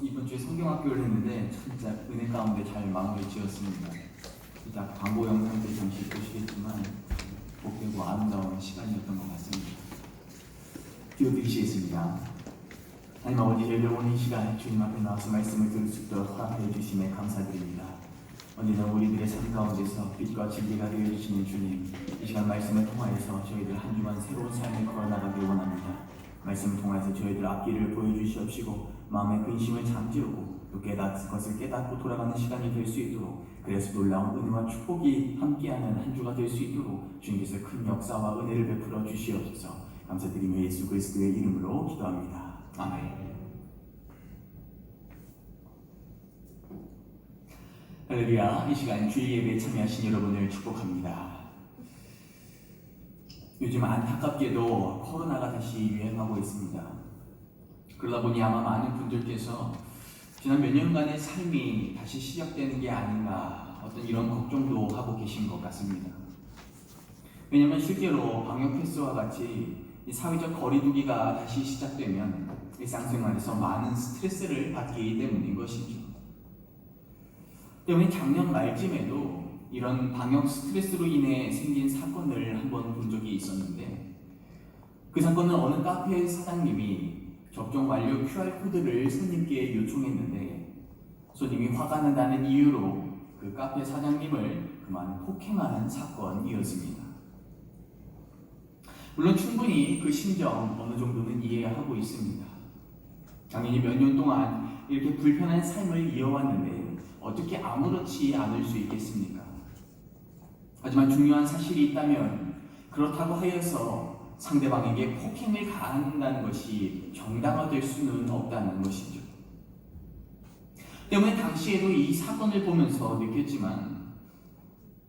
이번 주에 성경학교를 했는데 진짜 은혜 가운데 잘 마무리 지었습니다. 진짜 광고 영상도 잠시 보시겠지만 복되고 아름다운 시간이었던 것 같습니다. 기도드리시겠습니다. 하나님 아버지, 열려온 이 시간 주님 앞에 나와서 말씀을 들을 수 있도록 허락해 주심에 감사드립니다. 언제나 우리들의 삶 가운데서 빛과 진리가 되어주시는 주님, 이 시간 말씀을 통하여서 저희들 한 주간 새로운 삶을 걸어나가길 원합니다. 말씀을 통해서 저희들 앞길을 보여주시옵시고 마음의 근심을 잠재우고 또 것을 깨닫고 돌아가는 시간이 될 수 있도록, 그래서 놀라운 은혜와 축복이 함께하는 한 주가 될 수 있도록 주님께서 큰 역사와 은혜를 베풀어 주시옵소서. 감사드리며 예수 그리스도의 이름으로 기도합니다. 아멘. 할렐루야. 이 시간 주일 예배에 참여하신 여러분을 축복합니다. 요즘 안타깝게도 코로나가 다시 유행하고 있습니다. 그러다 보니 아마 많은 분들께서 지난 몇 년간의 삶이 다시 시작되는 게 아닌가, 어떤 이런 걱정도 하고 계신 것 같습니다. 왜냐하면 실제로 방역 패스와 같이 이 사회적 거리두기가 다시 시작되면 일상생활에서 많은 스트레스를 받기 때문인 것이죠. 때문에 작년 말쯤에도 이런 방역 스트레스로 인해 생긴 사건을 한번 본 적이 있었는데, 그 사건은 어느 카페 사장님이 접종 완료 QR코드를 손님께 요청했는데 손님이 화가 난다는 이유로 그 카페 사장님을 그만 폭행하는 사건이었습니다. 물론 충분히 그 심정 어느 정도는 이해하고 있습니다. 당연히 몇 년 동안 이렇게 불편한 삶을 이어왔는데 어떻게 아무렇지 않을 수 있겠습니까? 하지만 중요한 사실이 있다면 그렇다고 하여서 상대방에게 폭행을 가한다는 것이 정당화될 수는 없다는 것이죠. 때문에 당시에도 이 사건을 보면서 느꼈지만,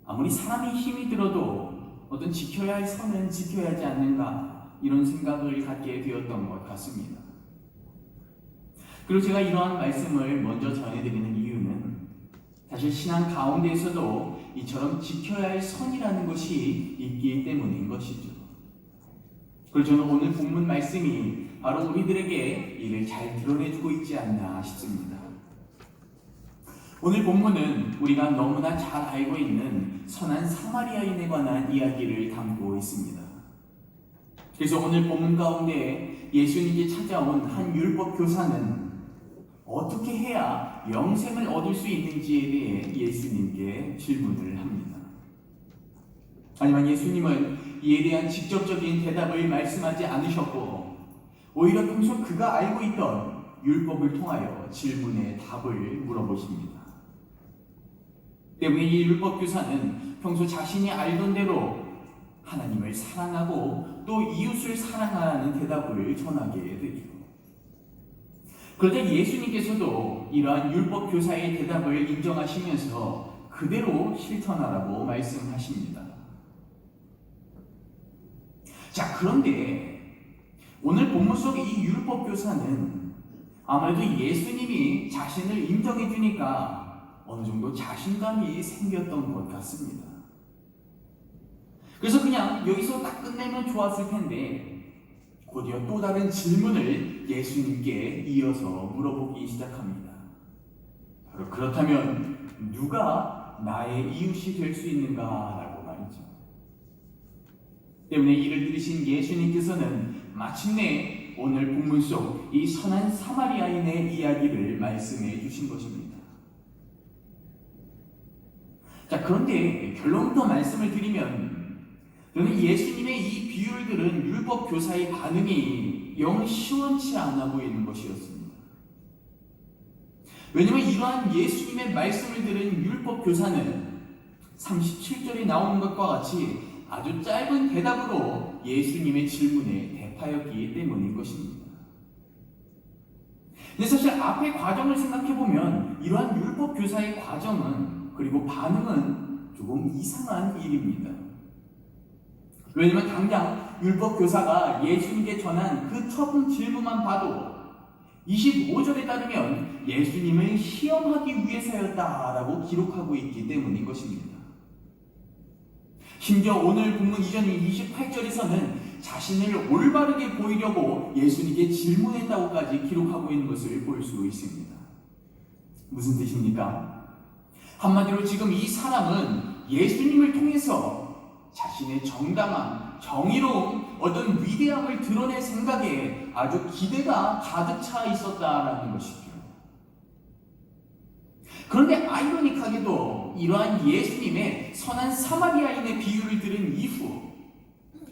아무리 사람이 힘이 들어도 어떤 지켜야 할 선은 지켜야 하지 않는가, 이런 생각을 갖게 되었던 것 같습니다. 그리고 제가 이러한 말씀을 먼저 전해드리는 이유는 사실 신앙 가운데에서도 이처럼 지켜야 할 선이라는 것이 있기 때문인 것이죠. 그리고 저는 오늘 본문 말씀이 바로 우리들에게 이를 잘 드러내주고 있지 않나 싶습니다. 오늘 본문은 우리가 너무나 잘 알고 있는 선한 사마리아인에 관한 이야기를 담고 있습니다. 그래서 오늘 본문 가운데 예수님께 찾아온 한 율법 교사는 어떻게 해야 영생을 얻을 수 있는지에 대해 예수님께 질문을 합니다. 하지만 예수님은 이에 대한 직접적인 대답을 말씀하지 않으셨고, 오히려 평소 그가 알고 있던 율법을 통하여 질문에 답을 물어보십니다. 때문에 이 율법 교사는 평소 자신이 알던 대로 하나님을 사랑하고 또 이웃을 사랑하라는 대답을 전하게 되죠. 그런데 예수님께서도 이러한 율법 교사의 대답을 인정하시면서 그대로 실천하라고 말씀하십니다. 자, 그런데 오늘 본문 속 이 율법 교사는 아무래도 예수님이 자신을 인정해 주니까 어느 정도 자신감이 생겼던 것 같습니다. 그래서 그냥 여기서 딱 끝내면 좋았을 텐데 곧이어 또 다른 질문을 예수님께 이어서 물어보기 시작합니다. 바로 그렇다면 누가 나의 이웃이 될 수 있는가라고 말이죠. 때문에 이를 들으신 예수님께서는 마침내 오늘 본문 속 이 선한 사마리아인의 이야기를 말씀해 주신 것입니다. 자, 그런데 결론부터 말씀을 드리면 저는 예수님의 이 비율들은 율법 교사의 반응이 영 시원치 않아 보이는 것이었습니다. 왜냐하면 이러한 예수님의 말씀을 들은 율법 교사는 37절에 나오는 것과 같이 아주 짧은 대답으로 예수님의 질문에 대파였기 때문인 것입니다. 근데 사실 앞의 과정을 생각해보면 이러한 율법 교사의 과정은, 그리고 반응은 조금 이상한 일입니다. 왜냐하면 당장 율법 교사가 예수님께 전한 그 첫 질문만 봐도 25절에 따르면 예수님을 시험하기 위해서였다라고 기록하고 있기 때문인 것입니다. 심지어 오늘 본문 이전인 28절에서는 자신을 올바르게 보이려고 예수님께 질문했다고까지 기록하고 있는 것을 볼 수 있습니다. 무슨 뜻입니까? 한마디로 지금 이 사람은 예수님을 통해서 자신의 정당한, 정의로운 어떤 위대함을 드러낼 생각에 아주 기대가 가득 차 있었다라는 것이죠. 그런데 아이러니하게도 이러한 예수님의 선한 사마리아인의 비유를 들은 이후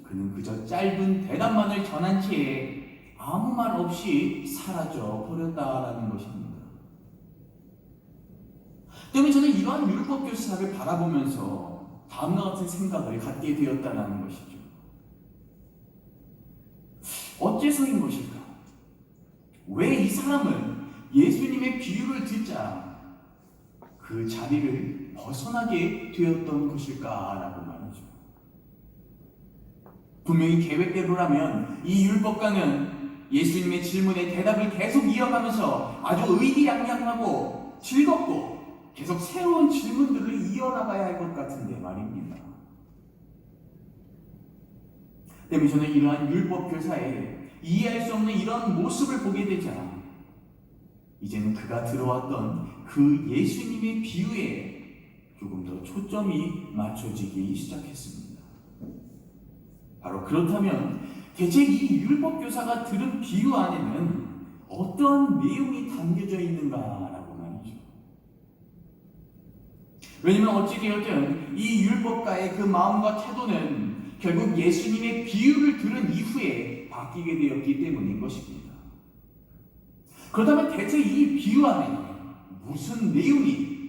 그는 그저 짧은 대답만을 전한 채 아무 말 없이 사라져 버렸다라는 것입니다. 때문에 저는 이러한 율법 교사를 바라보면서 다음과 같은 생각을 갖게 되었다는 것이죠. 어째서인 것일까? 왜 이 사람은 예수님의 비유를 듣자 그 자리를 벗어나게 되었던 것일까라고 말이죠. 분명히 계획대로라면 이 율법가는 예수님의 질문에 대답을 계속 이어가면서 아주 의기양양하고 즐겁고 계속 새로운 질문들을 이어나가야 할 것 같은데 말입니다. 때문에 저는 이러한 율법 교사의 이해할 수 없는 이런 모습을 보게 되자 이제는 그가 들어왔던 그 예수님의 비유에 조금 더 초점이 맞춰지기 시작했습니다. 바로 그렇다면 대체 이 율법 교사가 들은 비유 안에는 어떤 내용이 담겨져 있는가라고 말이죠. 왜냐하면 어찌되었든 이 율법가의 그 마음과 태도는 결국 예수님의 비유를 들은 이후에 바뀌게 되었기 때문인 것입니다. 그렇다면 대체 이 비유 안에 무슨 내용이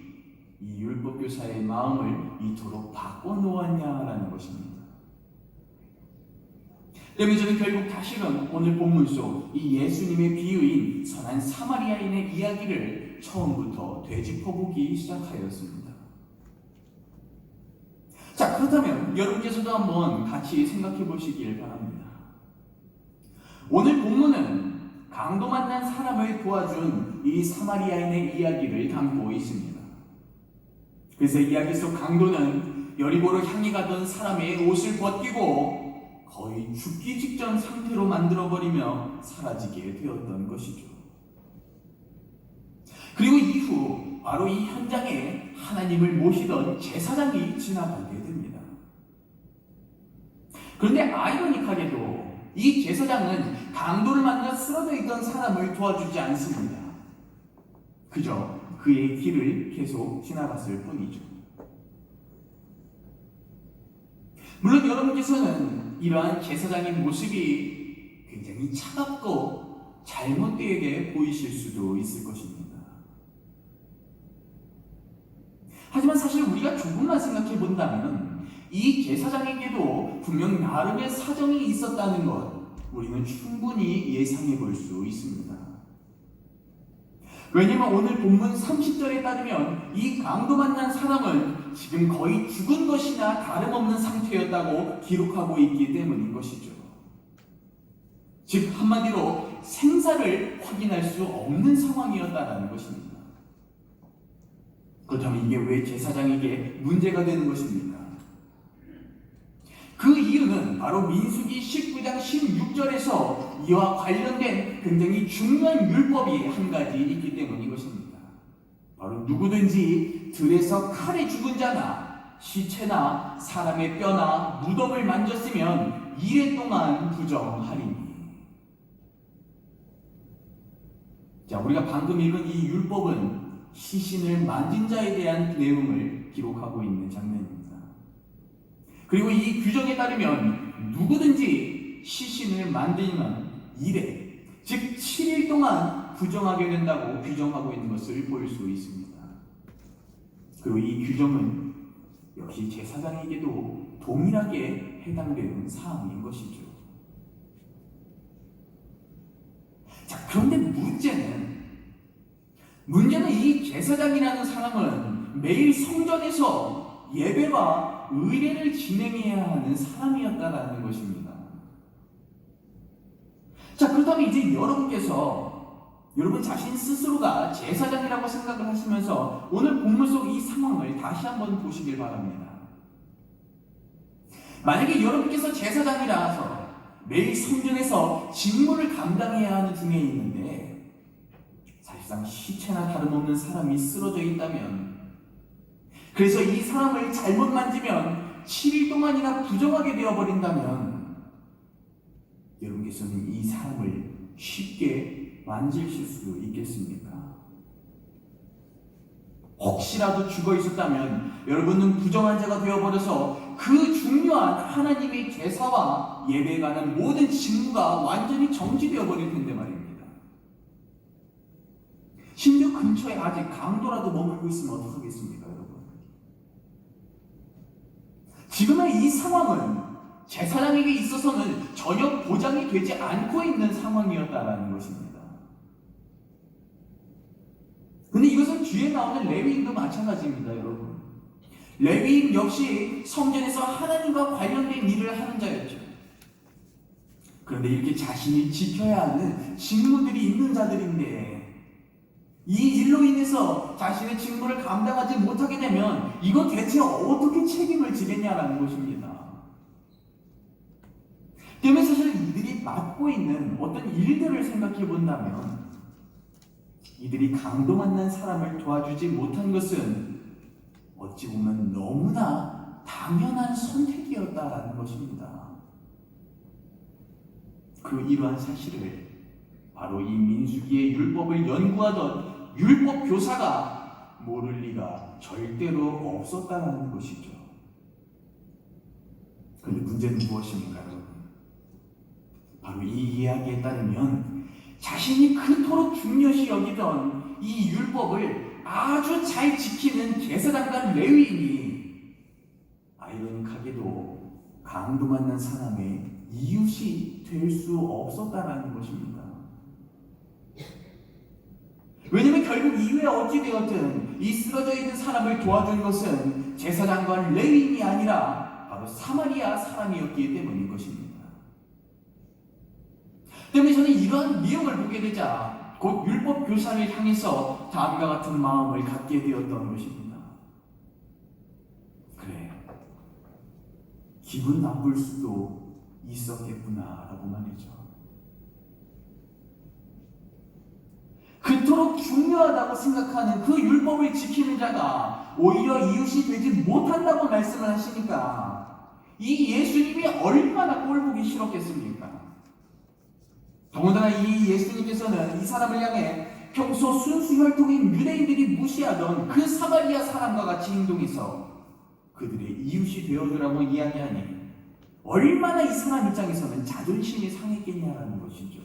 이 율법교사의 마음을 이토록 바꿔놓았냐라는 것입니다. 때문에 저는 결국 다시금 오늘 본문 속 이 예수님의 비유인 선한 사마리아인의 이야기를 처음부터 되짚어보기 시작하였습니다. 자, 그렇다면 여러분께서도 한번 같이 생각해 보시길 바랍니다. 오늘 본문은 강도 만난 사람을 도와준 이 사마리아인의 이야기를 담고 있습니다. 그래서 이야기 속 강도는 여리고로 향해 가던 사람의 옷을 벗기고 거의 죽기 직전 상태로 만들어버리며 사라지게 되었던 것이죠. 그리고 이후 바로 이 현장에 하나님을 모시던 제사장이 지나가게 됩니다. 그런데 아이러니하게도 이 제사장은 강도를 만나 쓰러져 있던 사람을 도와주지 않습니다. 그저 그의 길을 계속 지나갔을 뿐이죠. 물론 여러분께서는 이러한 제사장의 모습이 굉장히 차갑고 잘못되게 보이실 수도 있을 것입니다. 하지만 사실 우리가 조금만 생각해 본다면 이 제사장에게도 분명 나름의 사정이 있었다는 것 우리는 충분히 예상해 볼 수 있습니다. 왜냐하면 오늘 본문 30절에 따르면 이 강도 만난 사람은 지금 거의 죽은 것이나 다름없는 상태였다고 기록하고 있기 때문인 것이죠. 즉 한마디로 생사를 확인할 수 없는 상황이었다는 것입니다. 그렇다면 이게 왜 제사장에게 문제가 되는 것입니까? 그 이유는 바로 민수기 19장 16절에서 이와 관련된 굉장히 중요한 율법이 한 가지 있기 때문인 것입니다. 바로 누구든지 들에서 칼에 죽은 자나 시체나 사람의 뼈나 무덤을 만졌으면 2일 동안 부정하리니. 자, 우리가 방금 읽은 이 율법은 시신을 만진 자에 대한 내용을 기록하고 있는 장면입니다. 그리고 이 규정에 따르면 누구든지 시신을 만들면 2회, 즉 7일 동안 부정하게 된다고 규정하고 있는 것을 볼 수 있습니다. 그리고 이 규정은 역시 제사장에게도 동일하게 해당되는 사항인 것이죠. 자, 그런데 문제는 이 제사장이라는 사람은 매일 성전에서 예배와 의례를 진행해야 하는 사람이었다라는 것입니다. 자, 그렇다면 이제 여러분 자신 스스로가 제사장이라고 생각을 하시면서 오늘 본문 속 이 상황을 다시 한번 보시길 바랍니다. 만약에 여러분께서 제사장이라서 매일 성전에서 직무를 감당해야 하는 중에 있는데 사실상 시체나 다름없는 사람이 쓰러져 있다면, 그래서 이 사람을 잘못 만지면 7일 동안이나 부정하게 되어버린다면 여러분께서는 이 사람을 쉽게 만지실 수 있겠습니까? 혹시라도 죽어 있었다면 여러분은 부정한 자가 되어버려서 그 중요한 하나님의 제사와 예배에 관한 모든 직무가 완전히 정지되어 버릴 텐데 말입니다. 심지어 근처에 아직 강도라도 머물고 있으면 어떡하겠습니까, 여러분? 지금의 이 상황은 제사장에게 있어서는 전혀 보장이 되지 않고 있는 상황이었다라는 것입니다. 근데 이것은 뒤에 나오는 레위인도 마찬가지입니다, 여러분. 레위인 역시 성전에서 하나님과 관련된 일을 하는 자였죠. 그런데 이렇게 자신이 지켜야 하는 직무들이 있는 자들인데 이 일로 인해서 자신의 직무를 감당하지 못하게 되면 이건 대체 어떻게 책임을 지겠냐라는 것입니다. 때문에 사실 이들이 맡고 있는 어떤 일들을 생각해 본다면 이들이 강도 만난 사람을 도와주지 못한 것은 어찌 보면 너무나 당연한 선택이었다라는 것입니다. 그리고 이러한 사실을 바로 이 민수기의 율법을 연구하던 율법 교사가 모를 리가 절대로 없었다는 것이죠. 그런데 문제는 무엇입니까, 여러분? 바로 이 이야기에 따르면 자신이 그토록 중요시 여기던 이 율법을 아주 잘 지키는 제사장과 레위인이 아이러니하게도 강도 만난 사람의 이웃이 될 수 없었다라는 것입니다. 왜냐하면 결국 이후에 어찌되었든 이 쓰러져 있는 사람을 도와준 것은 제사장과 레위인이 아니라 바로 사마리아 사람이었기 때문인 것입니다. 때문에 저는 이러한 내용을 보게 되자 곧 율법 교사를 향해서 다음과 같은 마음을 갖게 되었던 것입니다. 그래, 기분 나쁠 수도 있었겠구나라고 말이죠. 그토록 중요하다고 생각하는 그 율법을 지키는 자가 오히려 이웃이 되지 못한다고 말씀을 하시니까 이 예수님이 얼마나 꼴보기 싫었겠습니까? 더군다나 이 예수님께서는 이 사람을 향해 평소 순수혈통인 유대인들이 무시하던 그 사마리아 사람과 같이 행동해서 그들의 이웃이 되어주라고 이야기하니 얼마나 이 사람 입장에서는 자존심이 상했겠냐라는 것이죠.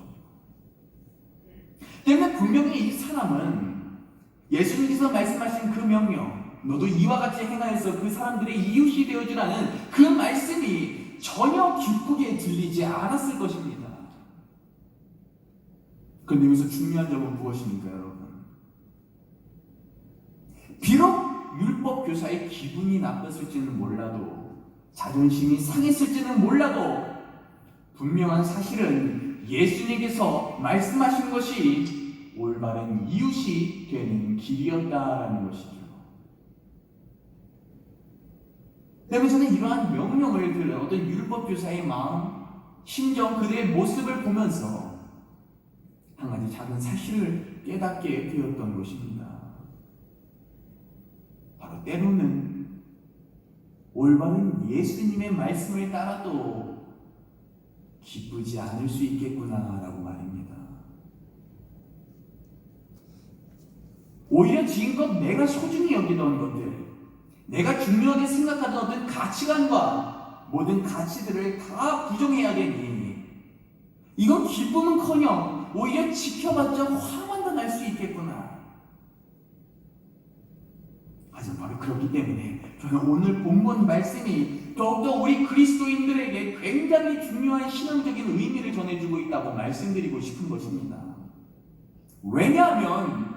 때문에 분명히 이 사람은 예수님께서 말씀하신 그 명령, 너도 이와 같이 행하여서 그 사람들의 이웃이 되어주라는 그 말씀이 전혀 기쁘게 들리지 않았을 것입니다. 그런데 여기서 중요한 점은 무엇입니까, 여러분? 비록 율법 교사의 기분이 나빴을지는 몰라도, 자존심이 상했을지는 몰라도 분명한 사실은 예수님께서 말씀하신 것이 올바른 이웃이 되는 길이었다라는 것이죠. 때문에 저는 이러한 명령을 들은 어떤 율법 교사의 마음, 심정, 그들의 모습을 보면서 한 가지 작은 사실을 깨닫게 되었던 것입니다. 바로 때로는 올바른 예수님의 말씀을 따라도 기쁘지 않을 수 있겠구나라고 말입니다. 오히려 지금껏 내가 소중히 여기던 것들, 내가 중요하게 생각하던 어떤 가치관과 모든 가치들을 다 부정해야 되니 이건 기쁨은커녕 오히려 지켜봤자 화만 더 날 수 있겠구나. 하지만 바로 그렇기 때문에 저는 오늘 본문 말씀이 더욱더 우리 그리스도인들에게 굉장히 중요한 신앙적인 의미를 전해주고 있다고 말씀드리고 싶은 것입니다. 왜냐하면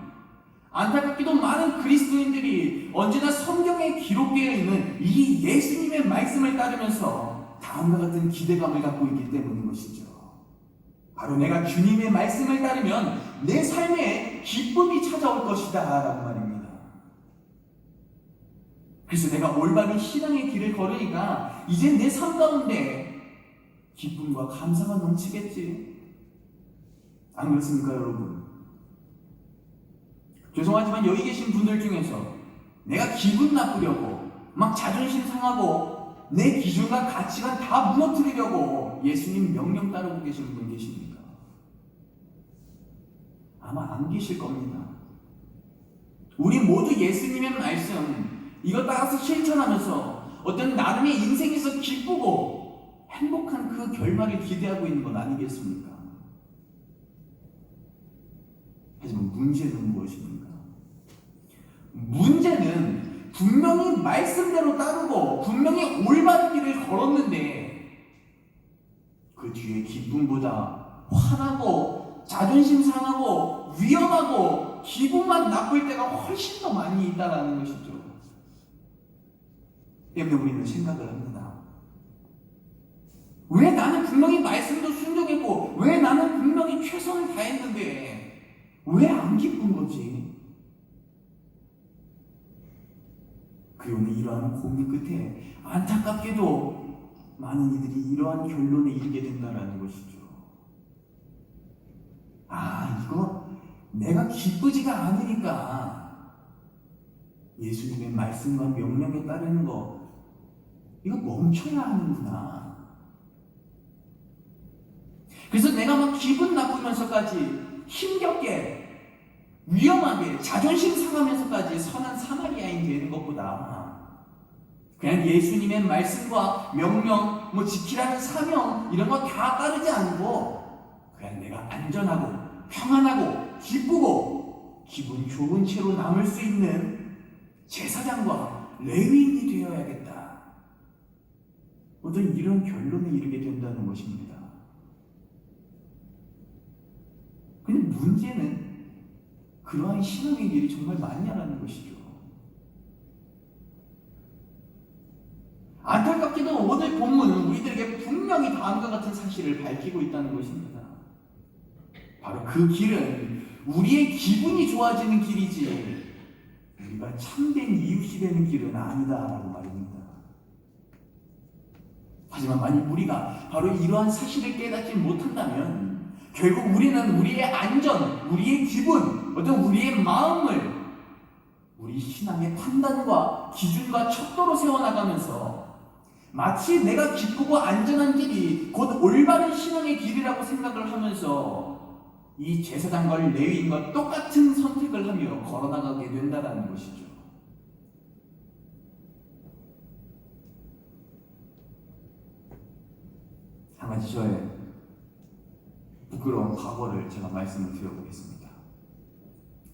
안타깝게도 많은 그리스도인들이 언제나 성경에 기록되어 있는 이 예수님의 말씀을 따르면서 다음과 같은 기대감을 갖고 있기 때문인 것이죠. 바로 내가 주님의 말씀을 따르면 내 삶에 기쁨이 찾아올 것이다 라고 말입니다. 그래서 내가 올바른 신앙의 길을 걸으니까 이제 내 삶 가운데 기쁨과 감사가 넘치겠지. 안 그렇습니까, 여러분? 죄송하지만 여기 계신 분들 중에서 내가 기분 나쁘려고 막 자존심 상하고 내 기준과 가치관 다 무너뜨리려고 예수님 명령 따르고 계신 분 계십니까? 아마 안 계실 겁니다. 우리 모두 예수님의 말씀 이거 따라서 실천하면서 어떤 나름의 인생에서 기쁘고 행복한 그 결말을 기대하고 있는 건 아니겠습니까? 하지만 문제는 무엇입니까? 문제는 분명히 말씀대로 따르고 분명히 올바른 길을 걸었는데 그 뒤에 기쁨보다 화나고 자존심 상하고 위험하고 기분만 나쁠 때가 훨씬 더 많이 있다는 것이죠. 때문에 우리는 생각을 합니다. 왜 나는 분명히 말씀도 순종했고 왜 나는 분명히 최선을 다했는데 왜 안 기쁜 거지? 그리고 이러한 고민 끝에 안타깝게도 많은 이들이 이러한 결론에 이르게 된다는 것이죠. 이거 내가 기쁘지가 않으니까 예수님의 말씀과 명령에 따르는 거 이거 멈춰야 하는구나. 그래서 내가 막 기분 나쁘면서까지 힘겹게 위험하게 자존심 상하면서까지 선한 사마리아인 되는 것보다 그냥 예수님의 말씀과 명령, 지키라는 사명 이런 거 다 따르지 않고 그냥 내가 안전하고 평안하고 기쁘고 기분 좋은 채로 남을 수 있는 제사장과 레위인이 되어야겠다. 어떤 이런 결론에 이르게 된다는 것입니다. 근데 문제는 그러한 신앙의 일이 정말 많냐라는 것이죠. 안타깝게도 오늘 본문은 우리들에게 분명히 다음과 같은 사실을 밝히고 있다는 것입니다. 바로 그 길은 우리의 기분이 좋아지는 길이지 우리가 참된 이웃이 되는 길은 아니다라고 말입니다. 하지만 만약 우리가 바로 이러한 사실을 깨닫지 못한다면 결국 우리는 우리의 안전, 우리의 기분, 어떤 우리의 마음을 우리 신앙의 판단과 기준과 척도로 세워나가면서 마치 내가 기쁘고 안전한 길이 곧 올바른 신앙의 길이라고 생각을 하면서 이 제사장과 레위인과 똑같은 선택을 하며 걸어나가게 된다는 것이죠. 한 가지 저의 부끄러운 과거를 제가 말씀을 드려보겠습니다.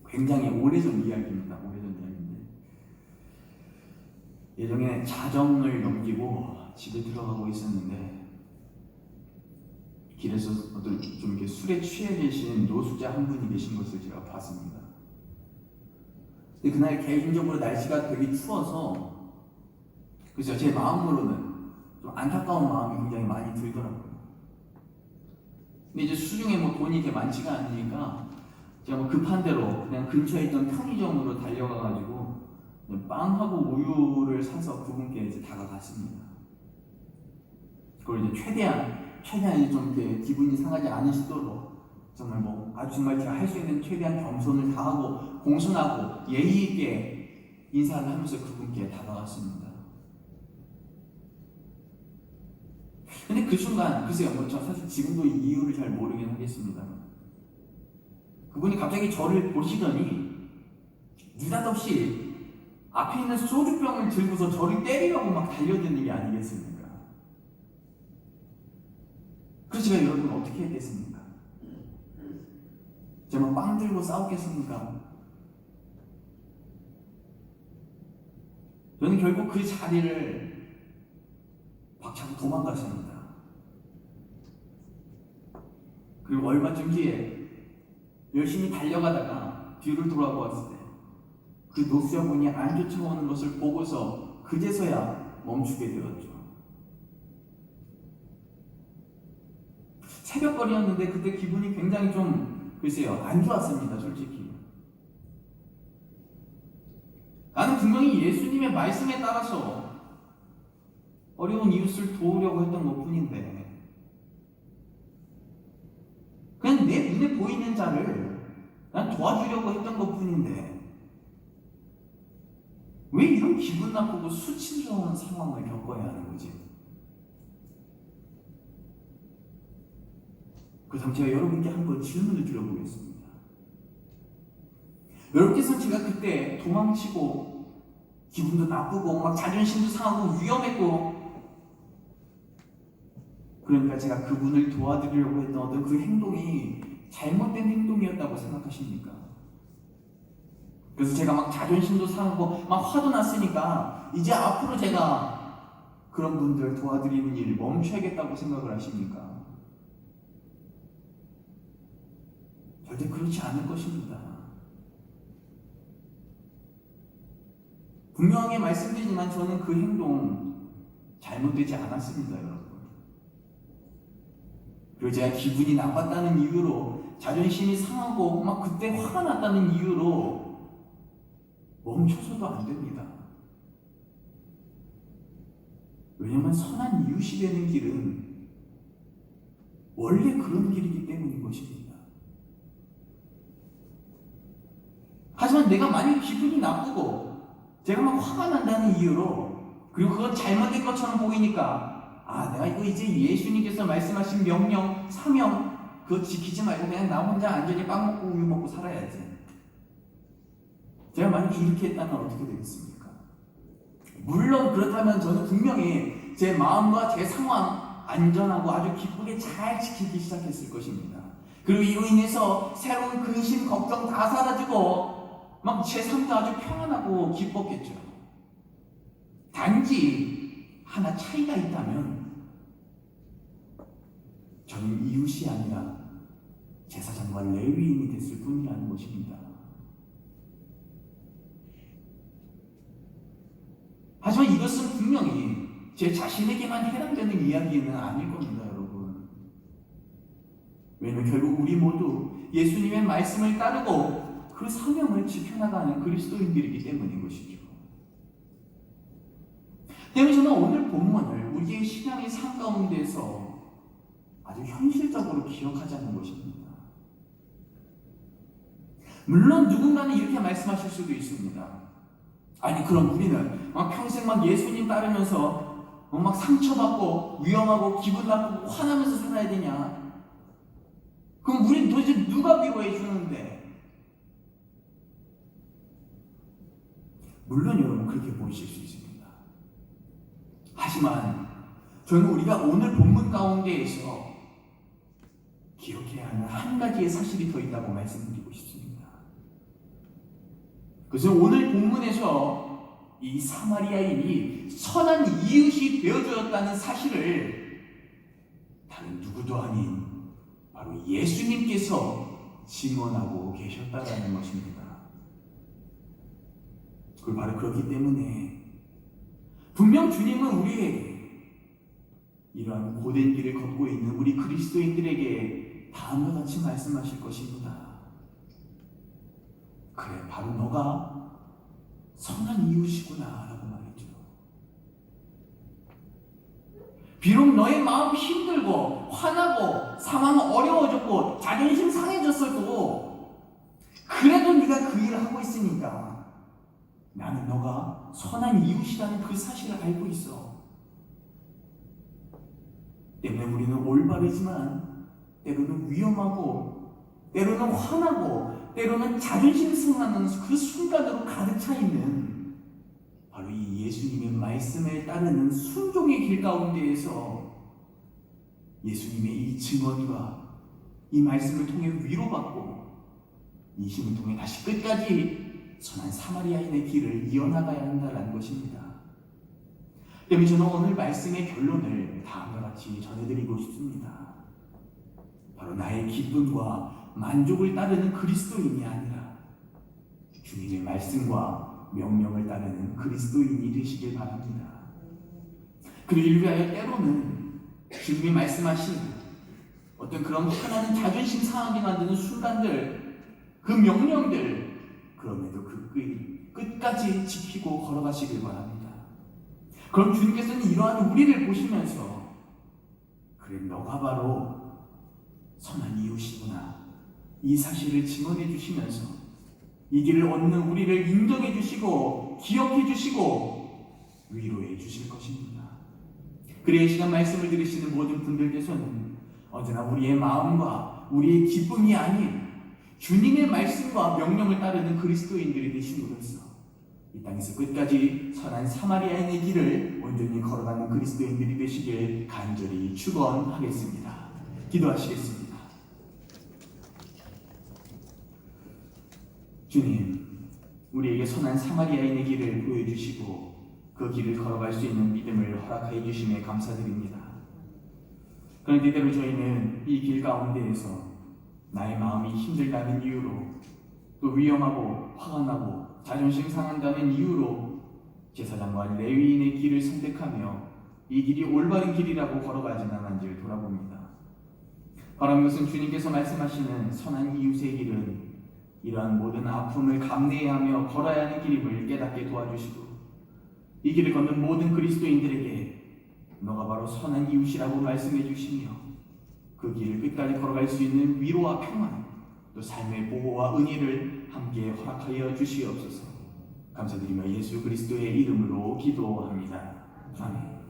굉장히 오래전 이야기입니다. 오래전 이야기인데 예전에 자정을 넘기고 집에 들어가고 있었는데 길에서 어떤 좀 이렇게 술에 취해 계신 노숙자 한 분이 계신 것을 제가 봤습니다. 근데 그날 개인적으로 날씨가 되게 추워서 그래서 제 마음으로는 좀 안타까운 마음이 굉장히 많이 들더라고요. 근데 이제 수중에 돈이 이렇게 많지가 않으니까 제가 급한 대로 그냥 근처에 있던 편의점으로 달려가가지고 빵하고 우유를 사서 그분께 이제 다가갔습니다. 그걸 이제 최대한 이제 좀 이렇게 기분이 상하지 않으시도록 정말 정말 제가 할 수 있는 최대한 겸손을 다하고 공손하고 예의 있게 인사를 하면서 그분께 다가갔습니다. 근데 그 순간 글쎄요, 저 사실 지금도 이 이유를 잘 모르긴 하겠습니다. 그분이 갑자기 저를 보시더니 느닷없이 앞에 있는 소주병을 들고서 저를 때리려고 막 달려드는 게 아니겠습니까? 그래서 제가 여러분 어떻게 했겠습니까? 제가 빵 들고 싸웠겠습니까? 저는 결국 그 자리를 박차고 도망갔습니다. 그리고 얼마쯤 뒤에 열심히 달려가다가 뒤를 돌아보았을 때 그 노숙자분이 안 쫓아오는 것을 보고서 그제서야 멈추게 되었죠. 새벽거리였는데 그때 기분이 굉장히 글쎄요, 안 좋았습니다, 솔직히. 나는 분명히 예수님의 말씀에 따라서 어려운 이웃을 도우려고 했던 것 뿐인데 눈에 보이는 자를 난 도와주려고 했던 것뿐인데 왜 이런 기분 나쁘고 수치스러운 상황을 겪어야 하는 거지? 그래서 제가 여러분께 한번 질문을 드려보겠습니다. 여러분께서 제가 그때 도망치고 기분도 나쁘고 막 자존심도 상하고 위험했고 그러니까 제가 그분을 도와드리려고 했던 어떤 그 행동이 잘못된 행동이었다고 생각하십니까? 그래서 제가 막 자존심도 상하고 막 화도 났으니까 이제 앞으로 제가 그런 분들 도와드리는 일 멈춰야겠다고 생각을 하십니까? 절대 그렇지 않을 것입니다. 분명하게 말씀드리지만 저는 그 행동 잘못되지 않았습니다, 여러분. 그리고 제가 기분이 나빴다는 이유로 자존심이 상하고 막 그때 화가 났다는 이유로 멈춰서도 안 됩니다. 왜냐하면 선한 이웃이 되는 길은 원래 그런 길이기 때문인 것입니다. 하지만 내가 만약 기분이 나쁘고 제가 막 화가 난다는 이유로 그리고 그건 잘못된 것처럼 보이니까 내가 이거 이제 예수님께서 말씀하신 명령, 사명 그거 지키지 말고 그냥 나 혼자 안전히 빵 먹고 우유 먹고 살아야지. 제가 만약에 이렇게 했다면 어떻게 되겠습니까? 물론 그렇다면 저는 분명히 제 마음과 제 상황 안전하고 아주 기쁘게 잘 지키기 시작했을 것입니다. 그리고 이로 인해서 새로운 근심, 걱정 다 사라지고 막 제 삶도 아주 평안하고 기뻤겠죠. 단지 하나 차이가 있다면 저는 이웃이 아니라 제사장과 레위인이 됐을 뿐이라는 것입니다. 하지만 이것은 분명히 제 자신에게만 해당되는 이야기는 아닐 겁니다, 여러분. 왜냐하면 결국 우리 모두 예수님의 말씀을 따르고 그 사명을 지켜나가는 그리스도인들이기 때문인 것이죠. 때문에 저는 오늘 본문을 우리의 신앙의 삶 가운데서 아주 현실적으로 기억하자는 것입니다. 물론 누군가는 이렇게 말씀하실 수도 있습니다. 아니 그럼 우리는 막 평생 막 예수님 따르면서 막 상처받고 위험하고 기분 나쁘고 화나면서 살아야 되냐? 그럼 우린 도대체 누가 위로해 주는데? 물론 여러분 그렇게 보이실 수 있습니다. 하지만 저는 우리가 오늘 본문 가운데에서 기억해야 하는 한 가지의 사실이 더 있다고 말씀드리고 싶습니다. 그래서 오늘 본문에서 이 사마리아인이 선한 이웃이 되어주었다는 사실을 다른 누구도 아닌 바로 예수님께서 증언하고 계셨다는 것입니다. 그리고 바로 그렇기 때문에 분명 주님은 우리에게 이러한 고된 길을 걷고 있는 우리 그리스도인들에게 다음과 같이 말씀하실 것입니다. 그래, 바로 너가 선한 이웃이구나 라고 말했죠. 비록 너의 마음이 힘들고 화나고 상황은 어려워졌고 자존심 상해졌어도 그래도 네가 그 일을 하고 있으니까 나는 너가 선한 이웃이라는 그 사실을 알고 있어. 때문에 우리는 올바르지만 때로는 위험하고 때로는 화나고 때로는 자존심 상하는 그 순간으로 가득 차 있는 바로 이 예수님의 말씀에 따르는 순종의 길 가운데에서 예수님의 이 증언과 이 말씀을 통해 위로받고 이 힘을 통해 다시 끝까지 선한 사마리아인의 길을 이어나가야 한다는 것입니다. 때문에 저는 오늘 말씀의 결론을 다음과 같이 전해드리고 싶습니다. 바로 나의 기쁨과 만족을 따르는 그리스도인이 아니라 주님의 말씀과 명령을 따르는 그리스도인이 되시길 바랍니다. 그를 위하여 때로는 주님이 말씀하신 어떤 그런 하나는 자존심 상하게 만드는 순간들, 그 명령들, 그럼에도 그 끝까지 지키고 걸어가시길 바랍니다. 그럼 주님께서는 이러한 우리를 보시면서 그래 너가 바로 선한 이웃이구나, 이 사실을 증언해 주시면서 이 길을 얻는 우리를 인정해 주시고 기억해 주시고 위로해 주실 것입니다. 그래야 이 시간 말씀을 들으시는 모든 분들께서는 언제나 우리의 마음과 우리의 기쁨이 아닌 주님의 말씀과 명령을 따르는 그리스도인들이 되심으로써 이 땅에서 끝까지 선한 사마리아인의 길을 온전히 걸어가는 그리스도인들이 되시길 간절히 축원하겠습니다. 기도하시겠습니다. 주님, 우리에게 선한 사마리아인의 길을 보여주시고 그 길을 걸어갈 수 있는 믿음을 허락하여 주심에 감사드립니다. 그런데 이대로 저희는 이 길 가운데에서 나의 마음이 힘들다는 이유로 또 위험하고 화가 나고 자존심 상한다는 이유로 제사장과 레위인의 길을 선택하며 이 길이 올바른 길이라고 걸어가지 않은지를 돌아봅니다. 바라는 것은 주님께서 말씀하시는 선한 이웃의 길은 이러한 모든 아픔을 감내하며 걸어야 하는 길임을 깨닫게 도와주시고 이 길을 걷는 모든 그리스도인들에게 너가 바로 선한 이웃이라고 말씀해 주시며 그 길을 끝까지 걸어갈 수 있는 위로와 평안 또 삶의 보호와 은혜를 함께 허락하여 주시옵소서. 감사드리며 예수 그리스도의 이름으로 기도합니다. 아멘.